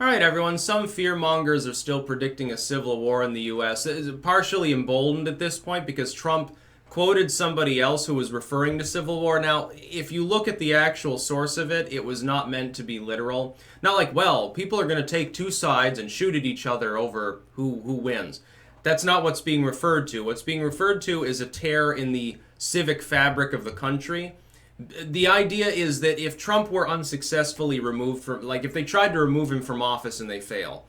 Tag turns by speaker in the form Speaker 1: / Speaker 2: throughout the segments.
Speaker 1: All right, everyone. Some fearmongers are still predicting a civil war in the U.S. It is partially emboldened at this point because Trump quoted somebody else who was referring to civil war. Now, if you look at the actual source of it, it was not meant to be literal. Not like, well, people are going to take two sides and shoot at each other over who wins. That's not what's being referred to. What's being referred to is a tear in the civic fabric of the country. The idea is that if Trump were unsuccessfully removed from, like if they tried to remove him from office and they fail,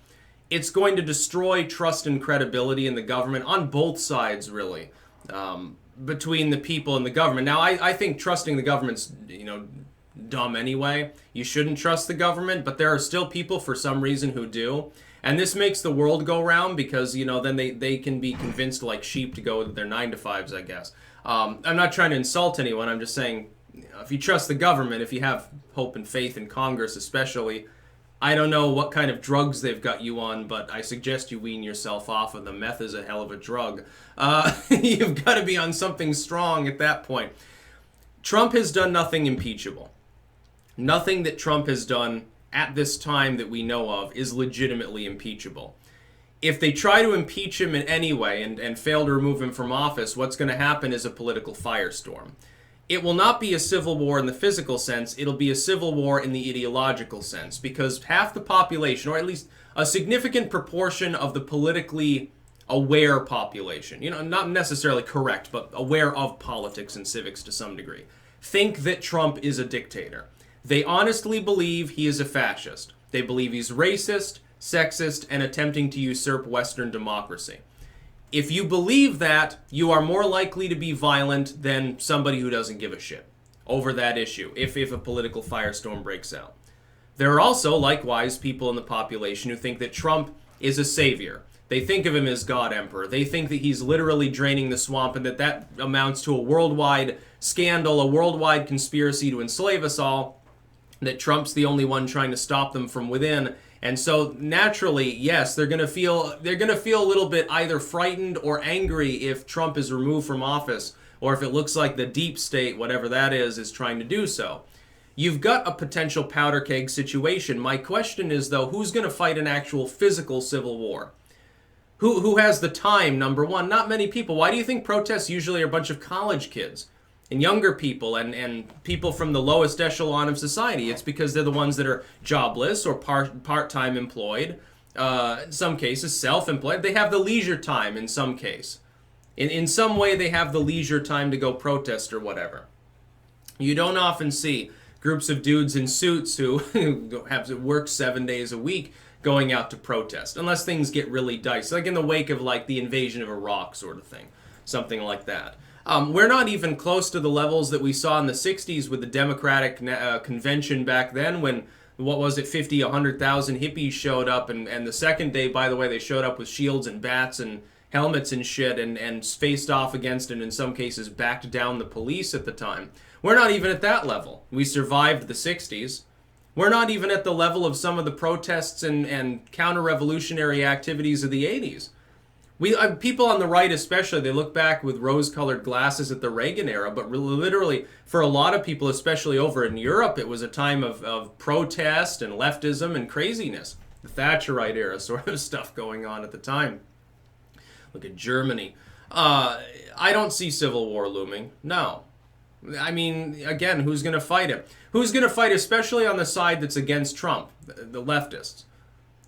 Speaker 1: it's going to destroy trust and credibility in the government on both sides, really, between the people and the government. Now, I think trusting the government's, dumb anyway. You shouldn't trust the government, but there are still people for some reason who do. And this makes the world go round because, then they can be convinced like sheep to go to their 9-to-5s, I guess. I'm not trying to insult anyone. I'm just saying, if you trust the government, if you have hope and faith in Congress especially, I don't know what kind of drugs they've got you on, but I suggest you wean yourself off of them. Meth is a hell of a drug. You've got to be on something strong at that point. Trump has done nothing impeachable. Nothing that Trump has done at this time that we know of is legitimately impeachable. If they try to impeach him in any way and fail to remove him from office, what's going to happen is a political firestorm. It will not be a civil war in the physical sense, it'll be a civil war in the ideological sense, because half the population, or at least a significant proportion of the politically aware population, not necessarily correct, but aware of politics and civics to some degree, think that Trump is a dictator. They honestly believe he is a fascist. They believe he's racist, sexist, and attempting to usurp Western democracy. If you believe that, you are more likely to be violent than somebody who doesn't give a shit over that issue, if a political firestorm breaks out. There are also, likewise, people in the population who think that Trump is a savior. They think of him as God Emperor. They think that he's literally draining the swamp and that amounts to a worldwide scandal, a worldwide conspiracy to enslave us all, that Trump's the only one trying to stop them from within. And so naturally, yes, they're going to feel a little bit either frightened or angry if Trump is removed from office, or if it looks like the deep state, whatever that is trying to do so. You've got a potential powder keg situation. My question is, though, who's going to fight an actual physical civil war? Who has the time, number one? Not many people. Why do you think protests usually are a bunch of college kids and younger people and people from the lowest echelon of society? It's because they're the ones that are jobless or part-time employed, in some cases self-employed. They have the leisure time in some case. In some way they have the leisure time to go protest or whatever. You don't often see groups of dudes in suits who have to work 7 days a week going out to protest, unless things get really dicey, like in the wake of like the invasion of Iraq sort of thing, something like that. We're not even close to the levels that we saw in the 60s with the Democratic convention back then when, 50, 100,000 hippies showed up, and the second day, by the way, they showed up with shields and bats and helmets and shit and faced off against and in some cases backed down the police at the time. We're not even at that level. We survived the 60s. We're not even at the level of some of the protests and counter-revolutionary activities of the 80s. People on the right especially, they look back with rose-colored glasses at the Reagan era, but literally, for a lot of people, especially over in Europe, it was a time of protest and leftism and craziness. The Thatcherite era sort of stuff going on at the time. Look at Germany. I don't see civil war looming. No. I mean, again, who's going to fight it? Who's going to fight, especially on the side that's against Trump? The leftists.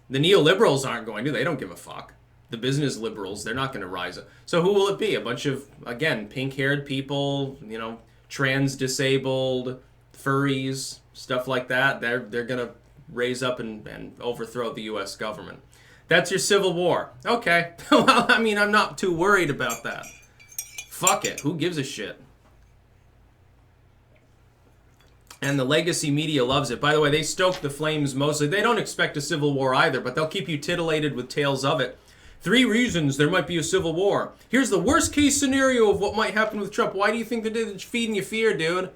Speaker 1: The neoliberals aren't going to. They don't give a fuck. The business liberals, they're not going to rise up. So who will it be? A bunch of, again, pink-haired people, trans-disabled, furries, stuff like that. They're going to raise up and overthrow the U.S. government. That's your civil war. Okay. Well, I mean, I'm not too worried about that. Fuck it. Who gives a shit? And the legacy media loves it. By the way, they stoke the flames mostly. They don't expect a civil war either, but they'll keep you titillated with tales of it. 3 reasons there might be a civil war. Here's the worst case scenario of what might happen with Trump. Why do you think they're feeding you fear, dude?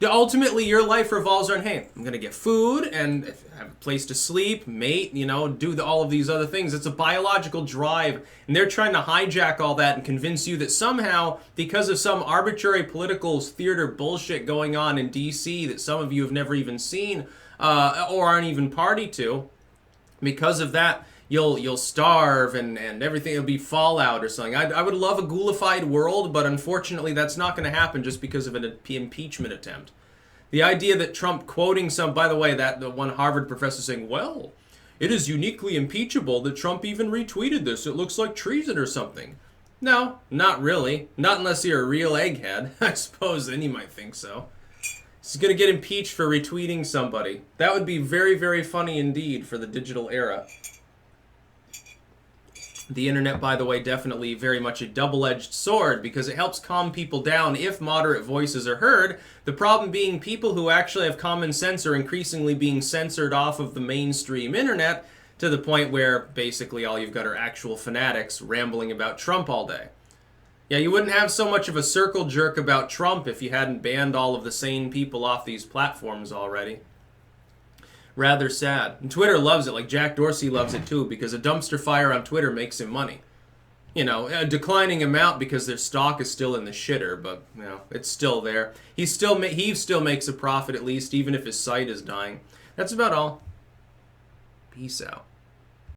Speaker 1: Ultimately, your life revolves around, hey, I'm going to get food and have a place to sleep, mate, do all of these other things. It's a biological drive, and they're trying to hijack all that and convince you that somehow, because of some arbitrary political theater bullshit going on in D.C. that some of you have never even seen or aren't even party to, Because of that, you'll starve and everything. It'll be fallout or something. I would love a ghoulified world, but unfortunately that's not going to happen just because of an impeachment attempt. The idea that Trump quoting by the way, that the one Harvard professor saying, well, it is uniquely impeachable that Trump even retweeted this. It looks like treason or something. No, not really. Not unless you're a real egghead. I suppose then you might think so. He's going to get impeached for retweeting somebody. That would be very, very funny indeed for the digital era. The internet, by the way, definitely very much a double-edged sword because it helps calm people down if moderate voices are heard. The problem being people who actually have common sense are increasingly being censored off of the mainstream internet to the point where basically all you've got are actual fanatics rambling about Trump all day. Yeah, you wouldn't have so much of a circle jerk about Trump if you hadn't banned all of the sane people off these platforms already. Rather sad. And Twitter loves it, like Jack Dorsey loves it too, because a dumpster fire on Twitter makes him money. You know, a declining amount because their stock is still in the shitter, but, you know, it's still there. He still makes a profit at least, even if his site is dying. That's about all. Peace out.